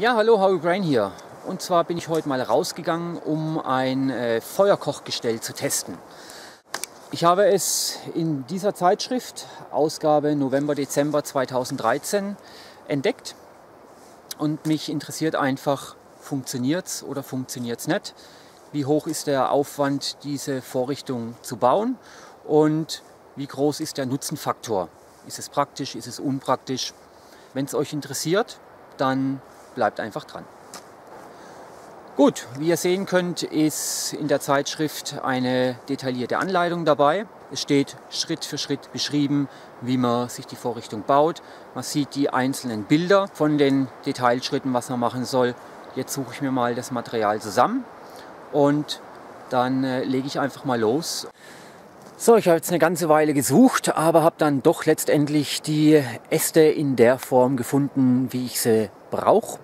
Ja, hallo, Howie Brain hier. Und zwar bin ich heute mal rausgegangen, um ein Feuerkochgestell zu testen. Ich habe es in dieser Zeitschrift, Ausgabe November-Dezember 2013, entdeckt. Und mich interessiert einfach, funktioniert es oder funktioniert es nicht? Wie hoch ist der Aufwand, diese Vorrichtung zu bauen? Und wie groß ist der Nutzenfaktor? Ist es praktisch, ist es unpraktisch? Wenn es euch interessiert, dann bleibt einfach dran. Gut, wie ihr sehen könnt, ist in der Zeitschrift eine detaillierte Anleitung dabei. Es steht Schritt für Schritt beschrieben, wie man sich die Vorrichtung baut. Man sieht die einzelnen Bilder von den Detailschritten, was man machen soll. Jetzt suche ich mir mal das Material zusammen und dann lege ich einfach mal los. So, ich habe jetzt eine ganze Weile gesucht, aber habe dann doch letztendlich die Äste in der Form gefunden, wie ich sie brauche.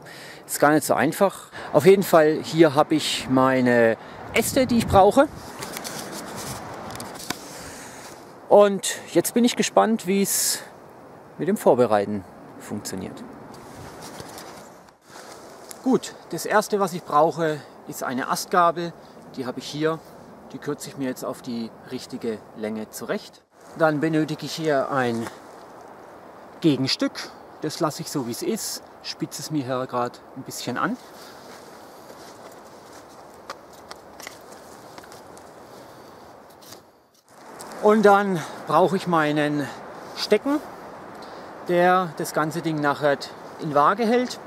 Ist gar nicht so einfach. Auf jeden Fall, hier habe ich meine Äste, die ich brauche. Und jetzt bin ich gespannt, wie es mit dem Vorbereiten funktioniert. Gut, das erste, was ich brauche, ist eine Astgabel. Die habe ich hier. Die kürze ich mir jetzt auf die richtige Länge zurecht. Dann benötige ich hier ein Gegenstück. Das lasse ich so, wie es ist. Spitze es mir hier gerade ein bisschen an. Und dann brauche ich meinen Stecken, der das ganze Ding nachher in Waage hält.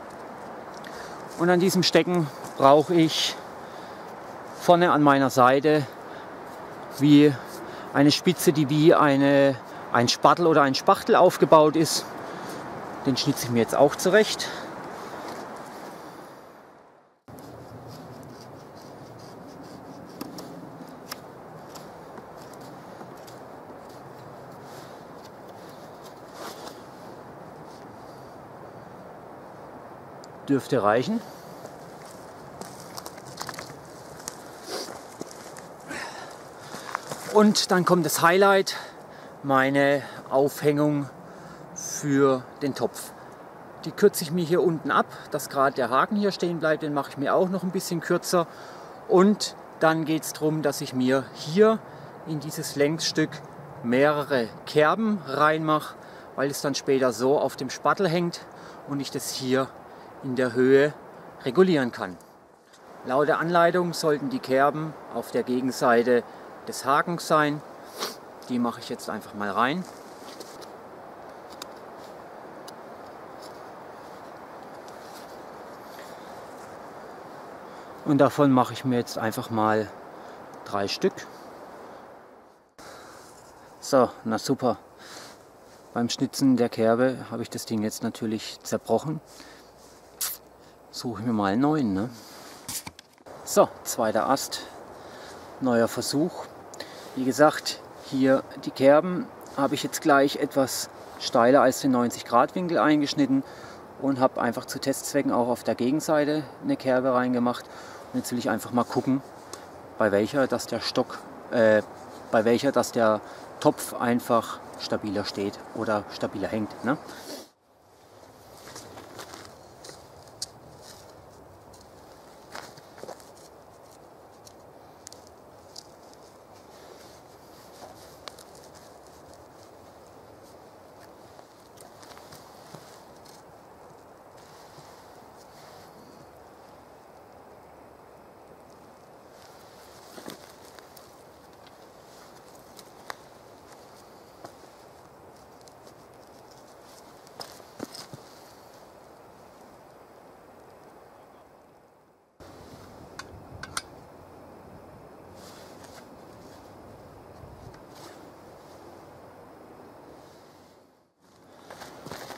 Und an diesem Stecken brauche ich vorne an meiner Seite wie eine Spitze, die wie ein Spatel oder ein Spachtel aufgebaut ist. Den schnitze ich mir jetzt auch zurecht. Dürfte reichen. Und dann kommt das Highlight, meine Aufhängung für den Topf. Die kürze ich mir hier unten ab, dass gerade der Haken hier stehen bleibt, den mache ich mir auch noch ein bisschen kürzer. Und dann geht es darum, dass ich mir hier in dieses Längsstück mehrere Kerben reinmache, weil es dann später so auf dem Spattel hängt und ich das hier in der Höhe regulieren kann. Laut der Anleitung sollten die Kerben auf der Gegenseite des Hakens sein. Die mache ich jetzt einfach mal rein. Und davon mache ich mir jetzt einfach mal 3 Stück. So, na super. Beim Schnitzen der Kerbe habe ich das Ding jetzt natürlich zerbrochen. Suche ich mir mal einen neuen, ne? So, zweiter Ast. Neuer Versuch. Wie gesagt, hier die Kerben habe ich jetzt gleich etwas steiler als den 90-Grad-Winkel eingeschnitten und habe einfach zu Testzwecken auch auf der Gegenseite eine Kerbe reingemacht. Und jetzt will ich einfach mal gucken, bei welcher dass der Topf einfach stabiler steht oder stabiler hängt, ne?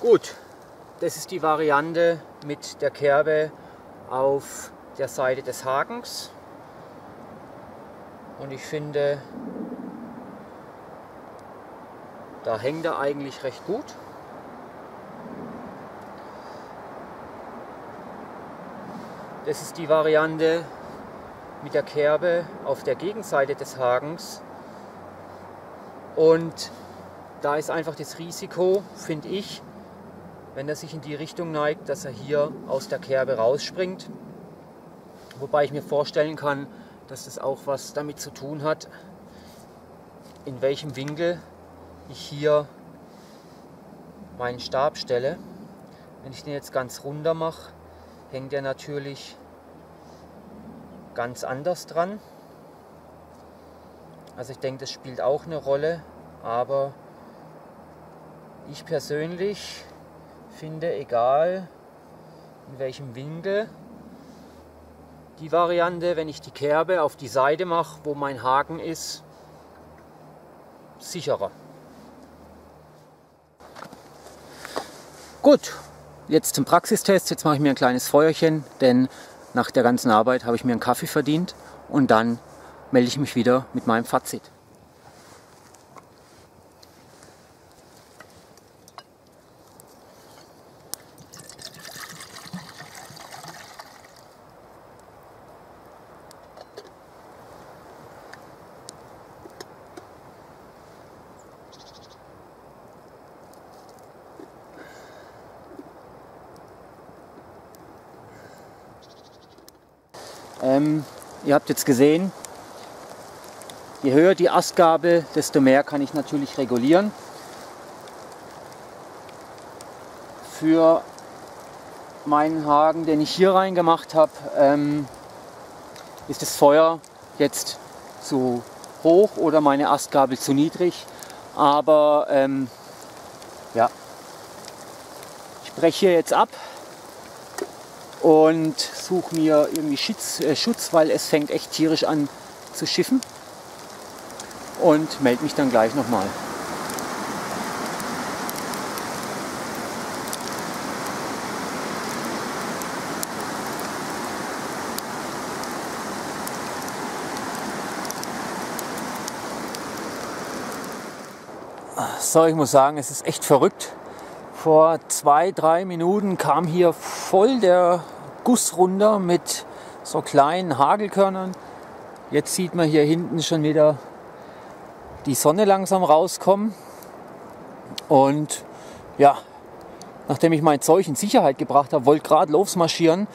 Gut, das ist die Variante mit der Kerbe auf der Seite des Hakens. Und ich finde, da hängt er eigentlich recht gut. Das ist die Variante mit der Kerbe auf der Gegenseite des Hakens. Und da ist einfach das Risiko, finde ich, wenn er sich in die Richtung neigt, dass er hier aus der Kerbe rausspringt. Wobei ich mir vorstellen kann, dass das auch was damit zu tun hat, in welchem Winkel ich hier meinen Stab stelle. Wenn ich den jetzt ganz runter mache, hängt er natürlich ganz anders dran. Also ich denke, das spielt auch eine Rolle, aber ich persönlich finde, egal in welchem Winkel, die Variante, wenn ich die Kerbe auf die Seite mache, wo mein Haken ist, sicherer. Gut, jetzt zum Praxistest. Jetzt mache ich mir ein kleines Feuerchen, denn nach der ganzen Arbeit habe ich mir einen Kaffee verdient und dann melde ich mich wieder mit meinem Fazit. Ihr habt jetzt gesehen, je höher die Astgabel, desto mehr kann ich natürlich regulieren. Für meinen Haken, den ich hier rein gemacht habe, ist das Feuer jetzt zu hoch oder meine Astgabel zu niedrig. Aber ja, ich breche hier jetzt ab und suche mir irgendwie Schutz, weil es fängt echt tierisch an zu schiffen, und melde mich dann gleich nochmal. So, ich muss sagen, es ist echt verrückt. Vor 2-3 Minuten kam hier voll der Guss runter mit so kleinen Hagelkörnern. Jetzt sieht man hier hinten schon wieder die Sonne langsam rauskommen. Und ja, nachdem ich mein Zeug in Sicherheit gebracht habe, wollte gerade losmarschieren,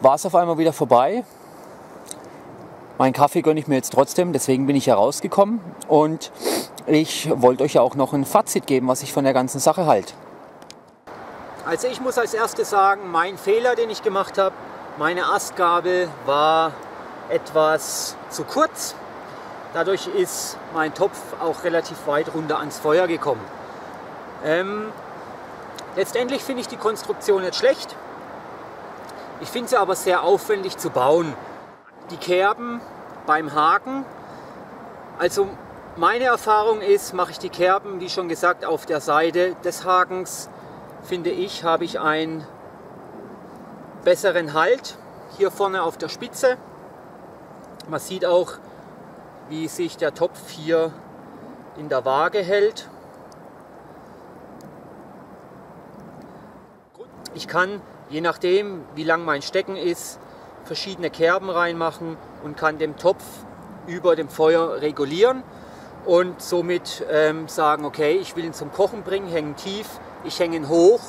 war es auf einmal wieder vorbei. Meinen Kaffee gönne ich mir jetzt trotzdem, deswegen bin ich herausgekommen. Und ich wollte euch ja auch noch ein Fazit geben, was ich von der ganzen Sache halte. Also ich muss als erstes sagen, mein Fehler, den ich gemacht habe, meine Astgabel war etwas zu kurz. Dadurch ist mein Topf auch relativ weit runter ans Feuer gekommen. Letztendlich finde ich die Konstruktion nicht schlecht. Ich finde sie aber sehr aufwendig zu bauen. Die Kerben beim Haken, also meine Erfahrung ist, mache ich die Kerben, wie schon gesagt, auf der Seite des Hakens, finde ich, habe ich einen besseren Halt hier vorne auf der Spitze. Man sieht auch, wie sich der Topf hier in der Waage hält. Ich kann, je nachdem wie lang mein Stecken ist, verschiedene Kerben reinmachen und kann den Topf über dem Feuer regulieren und somit sagen, okay, ich will ihn zum Kochen bringen, hängen tief, ich hänge ihn hoch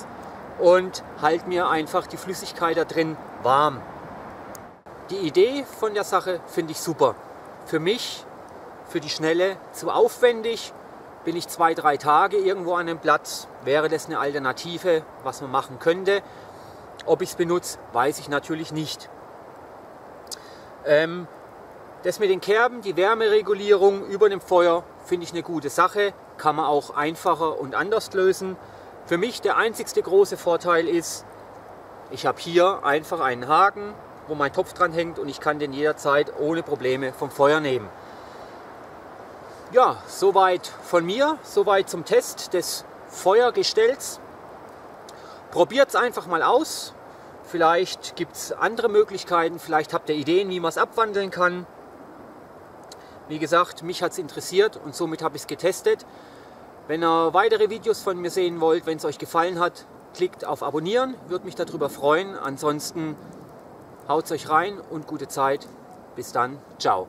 und halte mir einfach die Flüssigkeit da drin warm. Die Idee von der Sache finde ich super. Für mich, für die Schnelle, zu aufwendig. Bin ich 2-3 Tage irgendwo an einem Platz, wäre das eine Alternative, was man machen könnte. Ob ich es benutze, weiß ich natürlich nicht. Das mit den Kerben, die Wärmeregulierung über dem Feuer, finde ich eine gute Sache. Kann man auch einfacher und anders lösen. Für mich der einzigste große Vorteil ist, ich habe hier einfach einen Haken, wo mein Topf dran hängt, und ich kann den jederzeit ohne Probleme vom Feuer nehmen. Ja, soweit von mir, soweit zum Test des Feuergestells. Probiert es einfach mal aus. Vielleicht gibt es andere Möglichkeiten, vielleicht habt ihr Ideen, wie man es abwandeln kann. Wie gesagt, mich hat es interessiert und somit habe ich es getestet. Wenn ihr weitere Videos von mir sehen wollt, wenn es euch gefallen hat, klickt auf Abonnieren, würde mich darüber freuen. Ansonsten haut es euch rein und gute Zeit. Bis dann, ciao.